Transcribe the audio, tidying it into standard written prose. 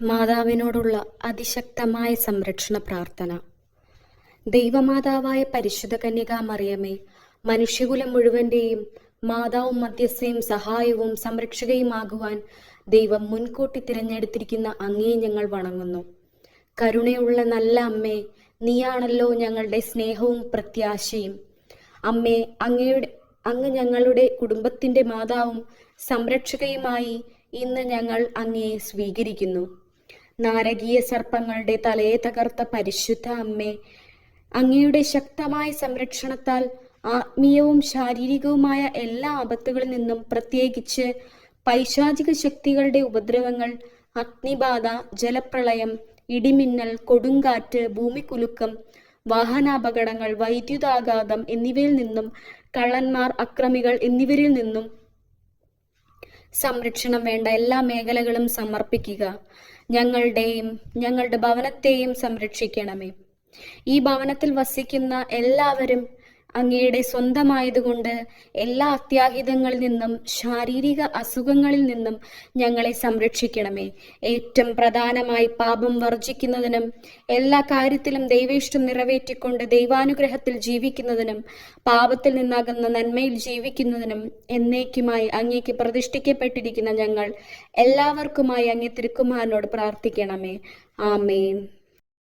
മാതാവിനോടുള്ള അതിശക്തമായ സംരക്ഷണ പ്രാർത്ഥന. ദൈവമാതാവായ പരിശുദ്ധ കന്യകാമറിയമേ, മനുഷ്യകുലം മുഴുവന്റെയും മാതാവും മധ്യസ്ഥയും സഹായവും സംരക്ഷകയുമാകുവാൻ ദൈവം മുൻകൂട്ടി തിരഞ്ഞെടുത്തിരിക്കുന്ന അങ്ങയെ ഞങ്ങൾ വണങ്ങുന്നു. കരുണയുള്ള നല്ല അമ്മേ, നീയാണല്ലോ ഞങ്ങളുടെ സ്നേഹവും പ്രത്യാശയും. അമ്മേ, അങ്ങ് ഞങ്ങളുടെ കുടുംബത്തിന്റെ മാതാവും സംരക്ഷകയുമായി ഇന്ന് ഞങ്ങൾ അങ്ങയെ സ്വീകരിക്കുന്നു. നാരകീയ സർപ്പങ്ങളുടെ തലയെ തകർത്ത പരിശുദ്ധ അമ്മേ, അങ്ങയുടെ ശക്തമായ സംരക്ഷണത്താൽ ആത്മീയവും ശാരീരികവുമായ എല്ലാ ആപത്തുകളിൽ നിന്നും, പ്രത്യേകിച്ച് പൈശാചിക ശക്തികളുടെ ഉപദ്രവങ്ങൾ, അഗ്നിബാധ, ജലപ്രളയം, ഇടിമിന്നൽ, കൊടുങ്കാറ്റ്, ഭൂമികുലുക്കം, വാഹനാപകടങ്ങൾ, വൈദ്യുതാഘാതം എന്നിവയിൽ നിന്നും, കള്ളന്മാർ, അക്രമികൾ എന്നിവരിൽ നിന്നും സംരക്ഷണം വേണ്ട എല്ലാ മേഖലകളും സമർപ്പിക്കുക. ഞങ്ങളുടെയും ഞങ്ങളുടെ ഭവനത്തെയും സംരക്ഷിക്കണമേ. ഈ ഭവനത്തിൽ വസിക്കുന്ന എല്ലാവരും അങ്ങയുടെ സ്വന്തമായതുകൊണ്ട് എല്ലാ അത്യാഹിതങ്ങളിൽ നിന്നും ശാരീരിക അസുഖങ്ങളിൽ നിന്നും ഞങ്ങളെ സംരക്ഷിക്കണമേ. ഏറ്റവും പ്രധാനമായി പാപം വർജിക്കുന്നതിനും എല്ലാ കാര്യത്തിലും ദൈവേഷ്ടം നിറവേറ്റിക്കൊണ്ട് ദൈവാനുഗ്രഹത്തിൽ ജീവിക്കുന്നതിനും പാപത്തിൽ നിന്നകന്ന നന്മയിൽ ജീവിക്കുന്നതിനും എന്നേക്കുമായി അങ്ങേക്ക് പ്രതിഷ്ഠിക്കപ്പെട്ടിരിക്കുന്ന ഞങ്ങൾ എല്ലാവർക്കുമായി അങ്ങേ തിരുക്കുമാരനോട് പ്രാർത്ഥിക്കണമേ. ആമേൻ.